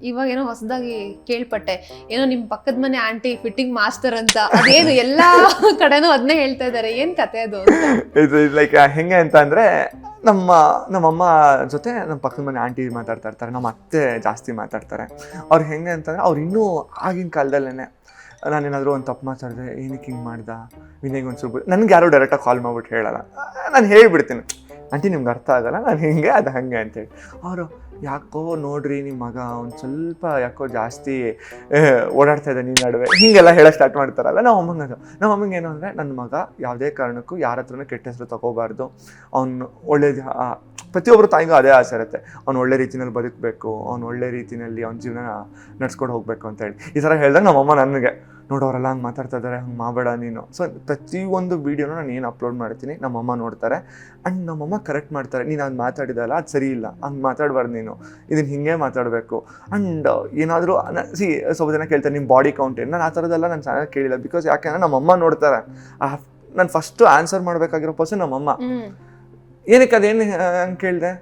ಇವಾಗ ಏನೋ ಹೊಸದಾಗಿ ಕೇಳ್ಪಟ್ಟೆ, ಏನೋ ನಿಮ್ ಪಕ್ಕದ ಮನೆ ಆಂಟಿ ಫಿಟ್ಟಿಂಗ್ ಮಾಸ್ಟರ್ ಅಂತ, ಅದೇನು ಎಲ್ಲಾ ಕಡೆನೂ ಅದನ್ನೇ ಹೇಳ್ತಾ ಇದಾರೆ, ಏನ್ ಕತೆ ಅದು? ಇದು ಲೈಕ್ ಹೆಂಗೆ ಅಂತ ಅಂದರೆ ನಮ್ಮಮ್ಮ ಜೊತೆ ನಮ್ಮ ಪಕ್ಕದ ಮನೆ ಆಂಟಿ ಮಾತಾಡ್ತಾ ಇರ್ತಾರೆ, ನಮ್ಮ ಅತ್ತೆ ಜಾಸ್ತಿ ಮಾತಾಡ್ತಾರೆ. ಅವ್ರು ಹೆಂಗೆ ಅಂತಂದರೆ ಅವ್ರು ಇನ್ನೂ ಆಗಿನ ಕಾಲದಲ್ಲೇ ನಾನೇನಾದರೂ ಒಂದು ತಪ್ಪು ಮಾತಾಡಿದೆ, ಏನಕ್ಕೆ ಹಿಂಗೆ ಮಾಡ್ದ ವಿನಯ್ಗೆ ಒಂಚೂರು, ನನಗೆ ಯಾರೋ ಡೈರೆಕ್ಟಾಗಿ ಕಾಲ್ ಮಾಡ್ಬಿಟ್ಟು ಹೇಳಲ್ಲ, ನಾನು ಹೇಳಿಬಿಡ್ತೀನಿ ಆಂಟಿ ನಿಮ್ಗೆ ಅರ್ಥ ಆಗಲ್ಲ, ನಾನು ಹಿಂಗೆ ಅದು ಹಾಗೆ ಅಂತೇಳಿ. ಅವರು ಯಾಕೋ ನೋಡ್ರಿ ನಿಮ್ಮ ಮಗ ಒಂದು ಸ್ವಲ್ಪ ಯಾಕೋ ಜಾಸ್ತಿ ಓಡಾಡ್ತಾ ಇದೆ ನೀನು ನಡುವೆ, ಹೀಗೆಲ್ಲ ಹೇಳೋ ಸ್ಟಾರ್ಟ್ ಮಾಡ್ತಾರಲ್ಲ. ನಮ್ಮ ಅಮ್ಮಂಗೆ ಏನು ಅಂದರೆ ನನ್ನ ಮಗ ಯಾವುದೇ ಕಾರಣಕ್ಕೂ ಯಾರ ಹತ್ರನೂ ಕೆಟ್ಟ ಹೆಸರು ತಗೋಬಾರ್ದು, ಅವ್ನು ಒಳ್ಳೇದು, ಪ್ರತಿಯೊಬ್ಬರು ತಾಯಿಗೂ ಅದೇ ಆಸೆ ಇರುತ್ತೆ, ಅವ್ನು ಒಳ್ಳೆ ರೀತಿಯಲ್ಲಿ ಬದುಕಬೇಕು, ಅವ್ನು ಒಳ್ಳೆ ರೀತಿಯಲ್ಲಿ ಅವ್ನ ಜೀವನ ನಡ್ಸ್ಕೊಂಡು ಹೋಗಬೇಕು ಅಂತೇಳಿ. ಈ ಥರ ಹೇಳಿದಾಗ ನಮ್ಮಮ್ಮ ನನಗೆ ನೋಡೋರೆಲ್ಲ ಹಂಗೆ ಮಾತಾಡ್ತಾ ಇದ್ದಾರೆ, ಹಂಗೆ ಮಾಡಬೇಡ ನೀನು. ಸೊ ಪ್ರತಿಯೊಂದು ವೀಡಿಯೋನ ನಾನು ಏನು ಅಪ್ಲೋಡ್ ಮಾಡ್ತೀನಿ ನಮ್ಮಮ್ಮ ನೋಡ್ತಾರೆ, ಆ್ಯಂಡ್ ನಮ್ಮಮ್ಮ ಕರೆಕ್ಟ್ ಮಾಡ್ತಾರೆ, ನೀನು ಅದು ಮಾತಾಡಿದಲ್ಲ ಅದು ಸರಿ ಇಲ್ಲ, ಹಂಗೆ ಮಾತಾಡಬಾರ್ದು ನೀನು, ಇದನ್ನು ಹಿಂಗೆ ಮಾತಾಡಬೇಕು. ಆ್ಯಂಡ್ ಏನಾದರೂ ಸ್ವಲ್ಪ ಜನ ಕೇಳ್ತಾರೆ ನಿಮ್ಮ ಬಾಡಿ ಕೌಂಟ್ ಏನು, ನಾನು ಆ ಥರದ್ದೆಲ್ಲ ನಾನು ಚೆನ್ನಾಗಿ ಕೇಳಿಲ್ಲ. ಬಿಕಾಸ್ ಯಾಕೆಂದರೆ ನಮ್ಮಮ್ಮ ನೋಡ್ತಾರೆ, ನಾನು ಫಸ್ಟು ಆನ್ಸರ್ ಮಾಡಬೇಕಾಗಿರೋ ಪರ್ಸನ್ ನಮ್ಮಮ್ಮ. ಏನಕ್ಕೆ ಅದೇನು ಹಂಗೆ ಕೇಳಿದೆ,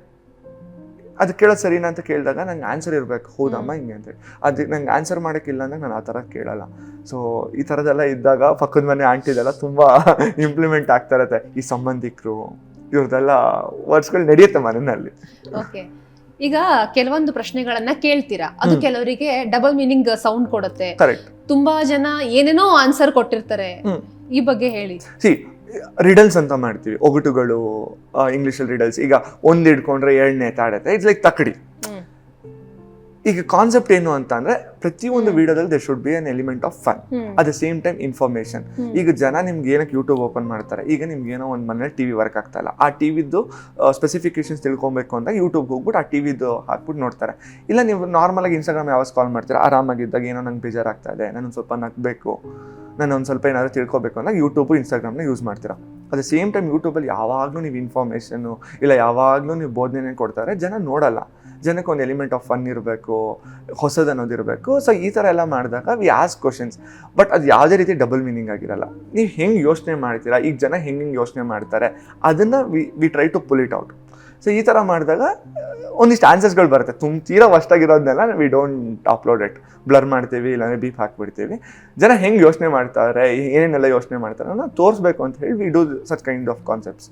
ಅದು ಕೇಳೋದು ಸರಿನಾ ಅಂತ ಕೇಳಿದಾಗ ನಂಗೆ ಆನ್ಸರ್ ಇರಬೇಕು, ಹೌದಮ್ಮ ಹಿಂಗೆ ಅಂತೇಳಿ. ಅದು ನಂಗೆ ಆನ್ಸರ್ ಮಾಡೋಕ್ಕಿಲ್ಲ ಅಂದರೆ ನಾನು ಆ ಥರ ಕೇಳಲ್ಲ. ಸೊ ಈ ಥರದ್ದೆಲ್ಲ ಇದ್ದಾಗ ಪಕ್ಕದ ಮನೆ ಆಂಟಿದೆಲ್ಲ ತುಂಬ ಇಂಪ್ಲಿಮೆಂಟ್ ಆಗ್ತಾ ಇರುತ್ತೆ. ಈ ಸಂಬಂಧಿಕರು ಇವ್ರದ್ದೆಲ್ಲ ವರ್ಡ್ಸ್ಗಳು ನಡೆಯುತ್ತೆ ಮನೆಯಲ್ಲಿ. ಓಕೆ, ಈಗ ಕೆಲವೊಂದು ಪ್ರಶ್ನೆಗಳನ್ನ ಕೇಳ್ತೀರಾ, ಅದು ಕೆಲವರಿಗೆ ಡಬಲ್ ಮೀನಿಂಗ್ ಸೌಂಡ್ ಕೊಡುತ್ತೆ. ಕರೆಕ್ಟ್. ತುಂಬಾ ಜನ ಏನೇನೋ ಆನ್ಸರ್ ಕೊಟ್ಟಿರ್ತಾರೆ, ಈ ಬಗ್ಗೆ ಹೇಳಿ. ರಿಡಲ್ಸ್ ಅಂತ ಮಾಡ್ತೀವಿ, ಒಗಟುಗಳು, ಇಂಗ್ಲೀಷಲ್ಲಿ ರಿಡಲ್ಸ್. ಈಗ ಒಂದು ಹಿಡ್ಕೊಂಡ್ರೆ ಎರಡನೇ ತಾಡತ್ತೆ, ಇಟ್ಸ್ ಲೈಕ್ ತಕ್ಕಡಿ. ಈಗ ಕಾನ್ಸೆಪ್ಟ್ ಏನು ಅಂತ ಅಂದ್ರೆ ಪ್ರತಿಯೊಂದು ವಿಡಿಯೋದಲ್ಲಿ there should be an element of fun, at the same time information. ಈಗ ಜನ ನಿಮ್ಗೆ ಏನಕ್ಕೆ ಯೂಟ್ಯೂಬ್ ಓಪನ್ ಮಾಡ್ತಾರೆ, ಈಗ ನಿಮ್ಗೆ ಏನೋ ಒಂದು ಮನೇಲಿ ಟಿವಿ ವರ್ಕ್ ಆಗ್ತಾ ಇಲ್ಲ, ಆ ಟಿವಿದ್ದು ಸ್ಪೆಸಿಫಿಕೇಶನ್ಸ್ ತಿಳ್ಕೊಬೇಕು ಅಂತ ಯೂಟ್ಯೂಬ್ ಹೋಗ್ಬಿಟ್ಟು ಆ ಟಿವಿದು ಹಾಕ್ಬಿಟ್ಟು ನೋಡ್ತಾರೆ. ಇಲ್ಲ ನೀವು ನಾರ್ಮಲಾಗಿ ಇನ್ಸ್ಟಾಗ್ರಾಮ್ ಯಾವಾಗ ಕಾಲ್ ಮಾಡ್ತೀರಾ, ಆರಾಮಾಗಿದ್ದಾಗ ಏನೋ ನಂಗೆ ಬೇಜಾರಾಗ್ತಾ ಇದೆ, ನಾನು ಸ್ವಲ್ಪ ನಗ್ಬೇಕು, ನಾನು ಒಂದು ಸ್ವಲ್ಪ ಏನಾದರೂ ತಿಳ್ಕೊಬೇಕು ಅಂದಾಗ ಯೂಟ್ಯೂಬು ಇನ್ಸ್ಟಾಗ್ರಾಮ್ನ ಯೂಸ್ ಮಾಡ್ತೀರಾ. ಅಟ್ ದ ಸೇಮ್ ಟೈಮ್ ಯೂಟ್ಯೂಬಲ್ಲಿ ಯಾವಾಗಲೂ ನೀವು ಇನ್ಫಾರ್ಮೇಷನ್ನು ಇಲ್ಲ ಯಾವಾಗಲೂ ನೀವು ಬೋಧನೆ ಕೊಡ್ತಾರೆ, ಜನ ನೋಡಲ್ಲ. ಜನಕ್ಕೆ ಒಂದು ಎಲಿಮೆಂಟ್ ಆಫ್ ಫನ್ ಇರಬೇಕು, ಹೊಸದು ಅನ್ನೋದಿರಬೇಕು. ಸೊ ಈ ಥರ ಎಲ್ಲ ಮಾಡಿದಾಗ ವಿ ಆಸ್ಕ್ ಕ್ವಶನ್ಸ್, ಬಟ್ ಅದು ಯಾವುದೇ ರೀತಿ ಡಬಲ್ ಮೀನಿಂಗ್ ಆಗಿರಲ್ಲ. ನೀವು ಹೆಂಗೆ ಯೋಚನೆ ಮಾಡ್ತೀರಾ, ಈಗ ಜನ ಹೆಂಗೆ ಯೋಚನೆ ಮಾಡ್ತಾರೆ, ಅದನ್ನು we try to pull it out. So ಈ ಥರ ಮಾಡಿದಾಗ ಒಂದಿಷ್ಟು ಆನ್ಸರ್ಸ್ಗಳು ಬರುತ್ತೆ. ತೀರಾ ವಷ್ಟಾಗಿರೋದನ್ನೆಲ್ಲ we don't upload it, blur ಮಾಡ್ತೀವಿ, ಇಲ್ಲಾಂದರೆ ಬೀಪ್ ಹಾಕ್ಬಿಡ್ತೀವಿ. ಜನ ಹೆಂಗೆ ಯೋಚನೆ ಮಾಡ್ತಾರೆ, ಏನೇನೆಲ್ಲ ಯೋಚನೆ ಮಾಡ್ತಾರೆ ಅನ್ನೋ ತೋರಿಸ್ಬೇಕು ಅಂತ ಹೇಳಿ we do such kind of concepts.